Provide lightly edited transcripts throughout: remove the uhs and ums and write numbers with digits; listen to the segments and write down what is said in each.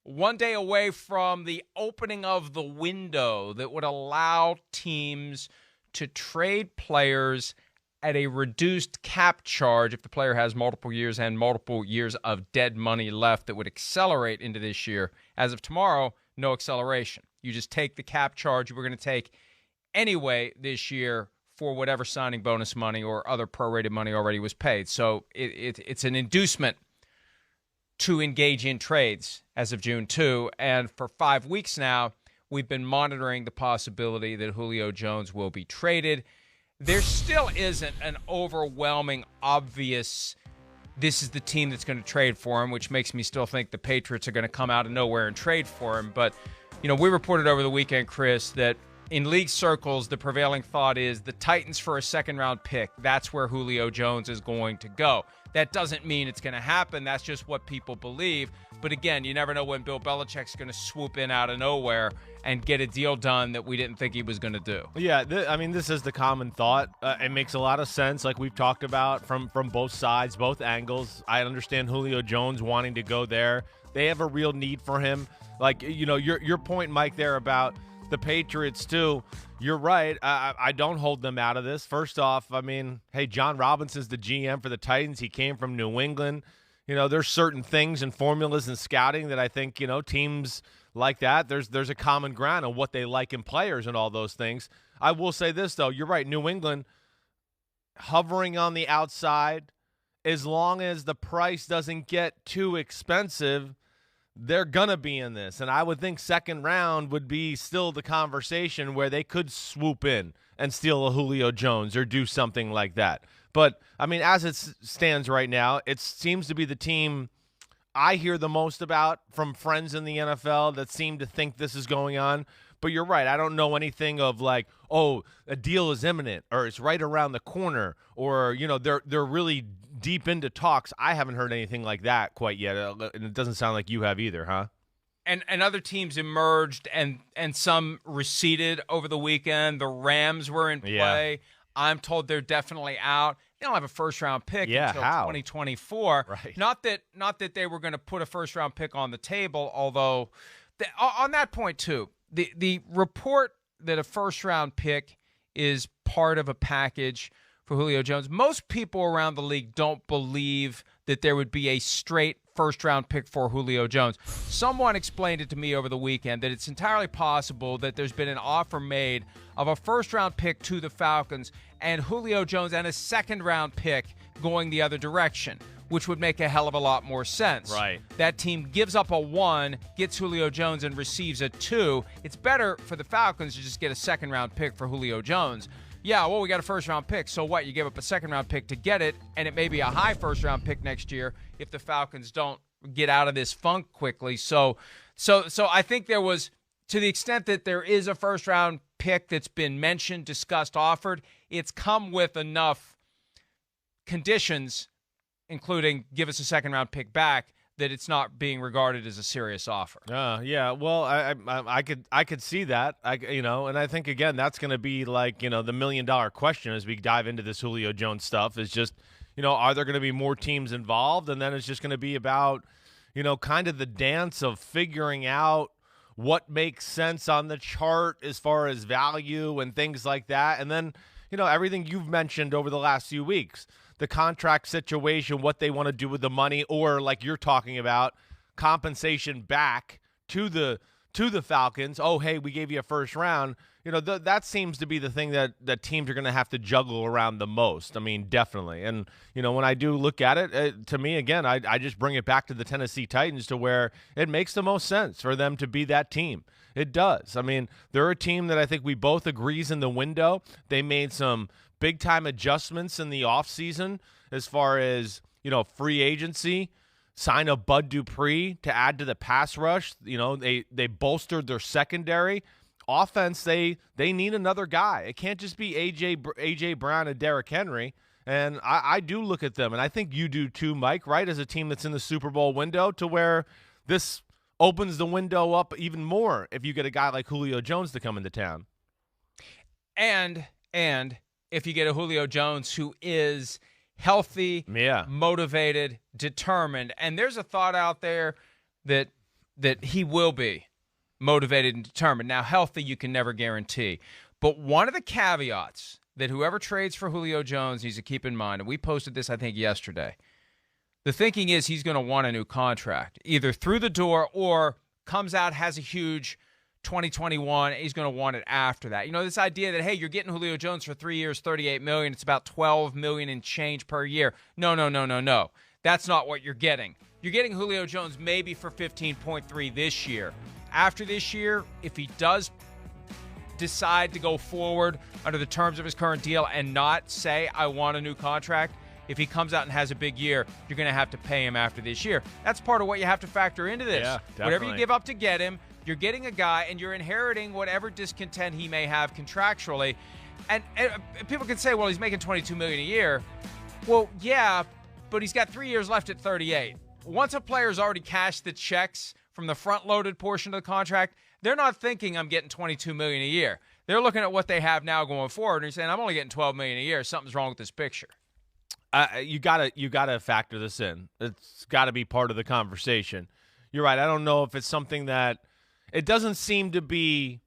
one day away from the opening of the window that would allow teams to trade players at a reduced cap charge if the player has multiple years and multiple years of dead money left that would accelerate into this year. As of tomorrow, no acceleration. You just take the cap charge you were going to take anyway this year for whatever signing bonus money or other prorated money already was paid. So it's an inducement to engage in trades as of June 2. And for 5 weeks now, we've been monitoring the possibility that Julio Jones will be traded. There still isn't an overwhelming, obvious, this is the team that's going to trade for him, which makes me still think the Patriots are going to come out of nowhere and trade for him. But, we reported over the weekend, Chris, that in league circles, the prevailing thought is the Titans for a second-round pick. That's where Julio Jones is going to go. That doesn't mean it's going to happen. That's just what people believe. But again, you never know when Bill Belichick's going to swoop in out of nowhere and get a deal done that we didn't think he was going to do. Yeah, this is the common thought. It makes a lot of sense, like we've talked about from both sides, both angles. I understand Julio Jones wanting to go there. They have a real need for him. Like, your point, Mike, there about the Patriots, too. You're right. I don't hold them out of this. First off, hey, John Robinson's the GM for the Titans. He came from New England. There's certain things and formulas and scouting that I think, teams like that, there's a common ground on what they like in players and all those things. I will say this, though. You're right. New England hovering on the outside, as long as the price doesn't get too expensive, they're going to be in this. And I would think second round would be still the conversation where they could swoop in and steal a Julio Jones or do something like that. But, as it stands right now, it seems to be the team I hear the most about from friends in the NFL that seem to think this is going on. But you're right. I don't know anything of like, oh, a deal is imminent or it's right around the corner or, they're really deep into talks. I haven't heard anything like that quite yet. And it doesn't sound like you have either, huh? And other teams emerged and some receded over the weekend. The Rams were in play. Yeah. I'm told they're definitely out. They don't have a first-round pick until 2024. Right. Not that they were going to put a first-round pick on the table, although on that point, too, the report that a first-round pick is part of a package for Julio Jones, most people around the league don't believe that there would be a straight first-round pick for Julio Jones. Someone explained it to me over the weekend that it's entirely possible that there's been an offer made of a first-round pick to the Falcons and Julio Jones and a second-round pick going the other direction, which would make a hell of a lot more sense. Right. That team gives up a 1, gets Julio Jones, and receives a 2. It's better for the Falcons to just get a second-round pick for Julio Jones. Yeah, well, we got a first-round pick. So what? You give up a second-round pick to get it, and it may be a high first-round pick next year if the Falcons don't get out of this funk quickly. So I think there was, to the extent that there is a first-round pick that's been mentioned, discussed, offered, it's come with enough conditions, including give us a second-round pick back, that it's not being regarded as a serious offer. Yeah. Well, I could see that. And I think again that's going to be like the $1 million question as we dive into this Julio Jones stuff is just are there going to be more teams involved, and then it's just going to be about kind of the dance of figuring out what makes sense on the chart as far as value and things like that, and then everything you've mentioned over the last few weeks. The contract situation, what they want to do with the money, or like you're talking about, compensation back to the Falcons. Oh, hey, we gave you a first round. That seems to be the thing that teams are going to have to juggle around the most. Definitely. And, when I do look at it, to me, again, I just bring it back to the Tennessee Titans to where it makes the most sense for them to be that team. It does. They're a team that I think we both agree is in the window. They made some big-time adjustments in the offseason as far as, free agency, sign a Bud Dupree to add to the pass rush. They bolstered their secondary. Offense, they need another guy. It can't just be A.J. Brown and Derrick Henry. And I do look at them, and I think you do too, Mike, right, as a team that's in the Super Bowl window, to where this opens the window up even more if you get a guy like Julio Jones to come into town. And if you get a Julio Jones who is healthy, motivated, determined. And there's a thought out there that that he will be motivated and determined. Now, healthy you can never guarantee. But one of the caveats that whoever trades for Julio Jones needs to keep in mind, and we posted this, I think, yesterday, the thinking is he's going to want a new contract, either through the door or comes out, has a huge 2021, he's going to want it after that. This idea that, hey, you're getting Julio Jones for 3 years, $38 million, it's about $12 million and change per year. No. That's not what you're getting. You're getting Julio Jones maybe for 15.3 this year. After this year, if he does decide to go forward under the terms of his current deal and not say, I want a new contract, if he comes out and has a big year, you're going to have to pay him after this year. That's part of what you have to factor into this. Yeah, definitely. Whatever you give up to get him, you're getting a guy, and you're inheriting whatever discontent he may have contractually. And people can say, well, he's making $22 million a year. Well, yeah, but he's got 3 years left at 38. Once a player's already cashed the checks from the front-loaded portion of the contract, they're not thinking I'm getting $22 million a year. They're looking at what they have now going forward and saying, I'm only getting $12 million a year. Something's wrong with this picture. You gotta factor this in. It's got to be part of the conversation. You're right. I don't know if it's something that it doesn't seem to be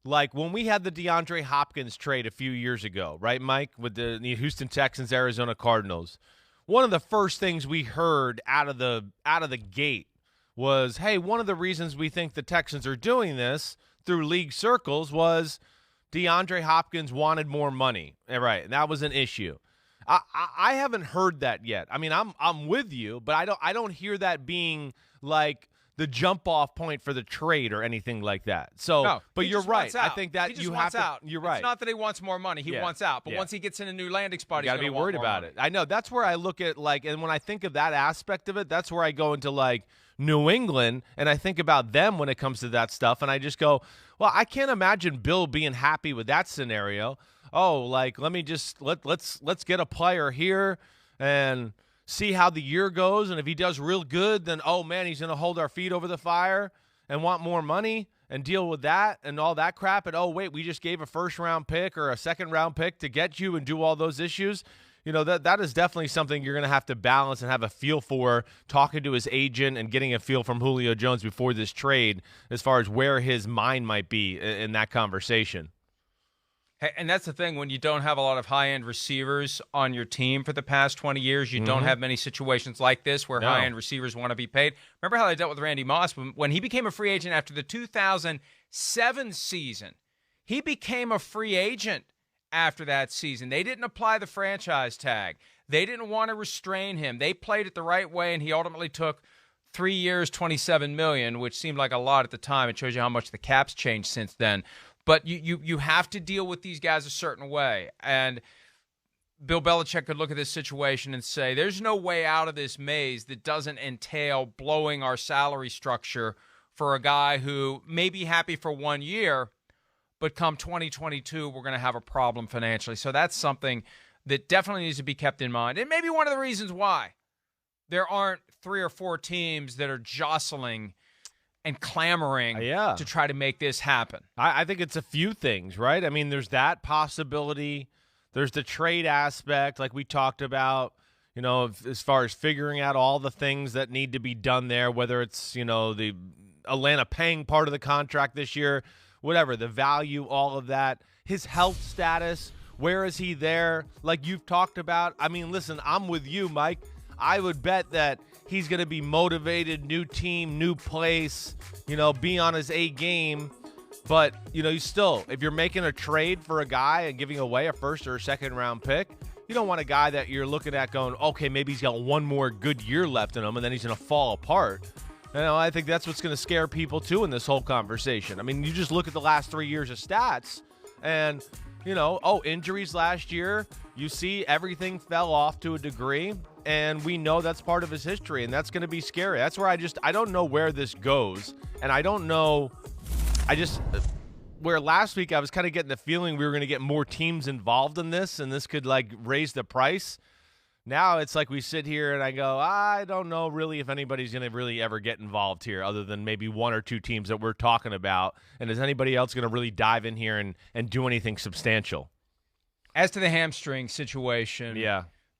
like when we had the DeAndre Hopkins trade a few years ago, right, Mike, with the Houston Texans, Arizona Cardinals. One of the first things we heard out of the gate was, hey, one of the reasons we think the Texans are doing this through league circles was DeAndre Hopkins wanted more money. Right, and that was an issue. I haven't heard that yet. I mean, I'm with you, but I don't hear that being like the jump off point for the trade or anything like that. So, no, but you're right. I think that you have to. Out. You're right. It's not that he wants more money. He wants out. But once he gets in a new landing spot, he's got to be worried about it. I know. That's where I look at and when I think of that aspect of it, that's where I go into New England, and I think about them when it comes to that stuff, and I just go, well, I can't imagine Bill being happy with that scenario. Oh, let me just let's get a player here and see how the year goes, and if he does real good, then oh man, he's gonna hold our feet over the fire and want more money and deal with that and all that crap. And oh wait, we just gave a first-round pick or a second-round pick to get you and do all those issues. That is definitely something you're going to have to balance and have a feel for, talking to his agent and getting a feel from Julio Jones before this trade as far as where his mind might be in that conversation. Hey, and that's the thing, when you don't have a lot of high-end receivers on your team for the past 20 years, you don't have many situations like this where high-end receivers want to be paid. Remember how they dealt with Randy Moss? When he became a free agent after the 2007 season, he became a free agent after that season. They didn't apply the franchise tag. They didn't want to restrain him. They played it the right way, and he ultimately took 3 years, $27 million, which seemed like a lot at the time. It shows you how much the cap's changed since then. But you have to deal with these guys a certain way. And Bill Belichick could look at this situation and say, there's no way out of this maze that doesn't entail blowing our salary structure for a guy who may be happy for 1 year, but come 2022, we're going to have a problem financially. So that's something that definitely needs to be kept in mind. And maybe one of the reasons why there aren't 3 or 4 teams that are jostling and clamoring to try to make this happen. I think it's a few things, right? I mean, there's that possibility. There's the trade aspect, like we talked about, as far as figuring out all the things that need to be done there, whether it's, the Atlanta paying part of the contract this year, whatever, the value, all of that. His health status, where is he there? Like you've talked about. I mean, listen, I'm with you, Mike. I would bet that he's going to be motivated, new team, new place, be on his A game. But, you still, if you're making a trade for a guy and giving away a first or a second round pick, you don't want a guy that you're looking at going, okay, maybe he's got one more good year left in him and then he's going to fall apart. I think that's what's going to scare people too in this whole conversation. I mean, you just look at the last 3 years of stats and, injuries last year, you see everything fell off to a degree. And we know that's part of his history, and that's going to be scary. That's where I don't know where this goes, and I don't know. Where last week I was kind of getting the feeling we were going to get more teams involved in this, and this could raise the price. Now it's like we sit here and I go, I don't know really if anybody's going to really ever get involved here other than maybe 1 or 2 teams that we're talking about. And is anybody else going to really dive in here and do anything substantial? As to the hamstring situation,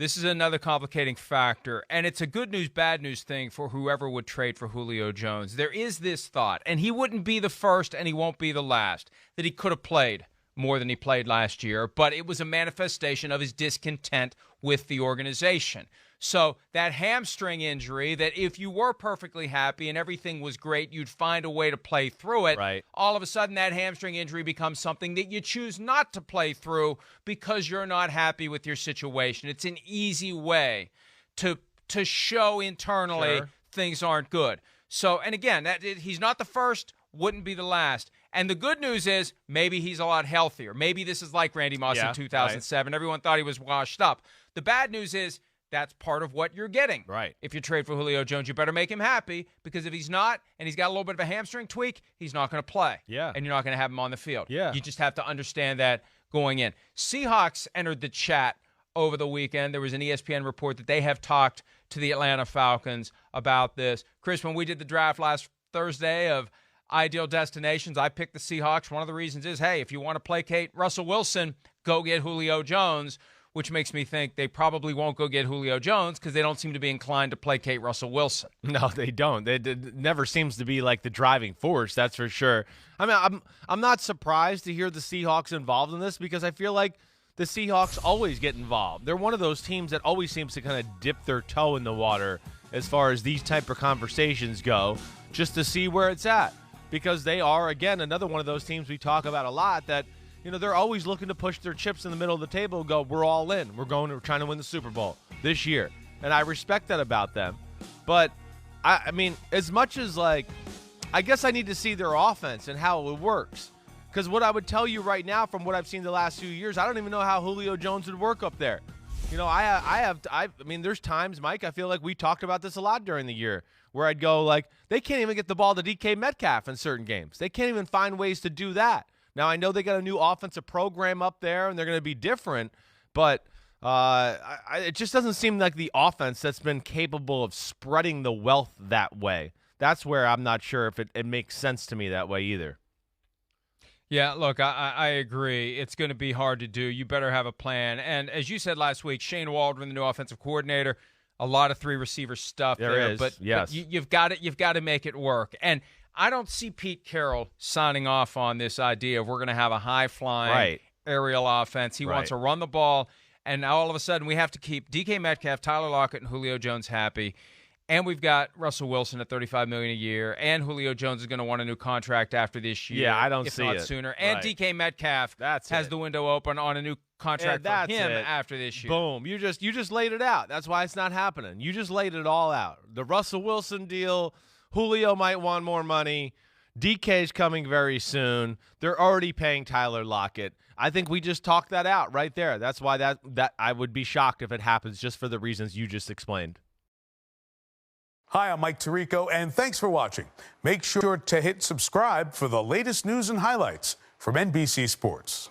this is another complicating factor, and it's a good news, bad news thing for whoever would trade for Julio Jones. There is this thought, and he wouldn't be the first and he won't be the last, that he could have played more than he played last year, but it was a manifestation of his discontent with the organization. So that hamstring injury, that if you were perfectly happy and everything was great, you'd find a way to play through it. Right. All of a sudden, that hamstring injury becomes something that you choose not to play through because you're not happy with your situation. It's an easy way to show internally things aren't good. So, and again, he's not the first, wouldn't be the last. And the good news is maybe he's a lot healthier. Maybe this is like Randy Moss in 2007. Right. Everyone thought he was washed up. The bad news is that's part of what you're getting. Right. If you trade for Julio Jones, you better make him happy, because if he's not and he's got a little bit of a hamstring tweak, he's not going to play. Yeah. And you're not going to have him on the field. Yeah. You just have to understand that going in. Seahawks entered the chat over the weekend. There was an ESPN report that they have talked to the Atlanta Falcons about this. Chris, when we did the draft last Thursday of ideal destinations, I picked the Seahawks. One of the reasons is, hey, if you want to placate Russell Wilson, go get Julio Jones, which makes me think they probably won't go get Julio Jones because they don't seem to be inclined to placate Russell Wilson. No, they don't. It never seems to be like the driving force, that's for sure. I mean, I'm not surprised to hear the Seahawks involved in this, because I feel like the Seahawks always get involved. They're one of those teams that always seems to kind of dip their toe in the water as far as these type of conversations go, just to see where it's at. Because they are, again, another one of those teams we talk about a lot that, they're always looking to push their chips in the middle of the table and go, we're all in. We're trying to win the Super Bowl this year. And I respect that about them. But, I mean, as much as, I guess I need to see their offense and how it works. Because what I would tell you right now from what I've seen the last few years, I don't even know how Julio Jones would work up there. I mean, there's times, Mike, I feel like we talked about this a lot during the year, where I'd go, they can't even get the ball to DK Metcalf in certain games. They can't even find ways to do that. Now, I know they got a new offensive program up there, and they're going to be different, but it just doesn't seem like the offense that's been capable of spreading the wealth that way. That's where I'm not sure if it makes sense to me that way either. Yeah, look, I agree. It's going to be hard to do. You better have a plan. And as you said last week, Shane Waldron, the new offensive coordinator, a lot of three-receiver stuff there. But you've got to make it work. And I don't see Pete Carroll signing off on this idea of we're going to have a high-flying aerial offense. He wants to run the ball, and now all of a sudden we have to keep DK Metcalf, Tyler Lockett, and Julio Jones happy. And we've got Russell Wilson at $35 million a year, and Julio Jones is going to want a new contract after this year. Yeah, I don't if see not it sooner. And DK Metcalf has the window open on a new contract for him after this year. Boom! You just laid it out. That's why it's not happening. You just laid it all out. The Russell Wilson deal. Julio might want more money. DK's coming very soon. They're already paying Tyler Lockett. I think we just talked that out right there. That's why that I would be shocked if it happens, just for the reasons you just explained. Hi, I'm Mike Tirico, and thanks for watching. Make sure to hit subscribe for the latest news and highlights from NBC Sports.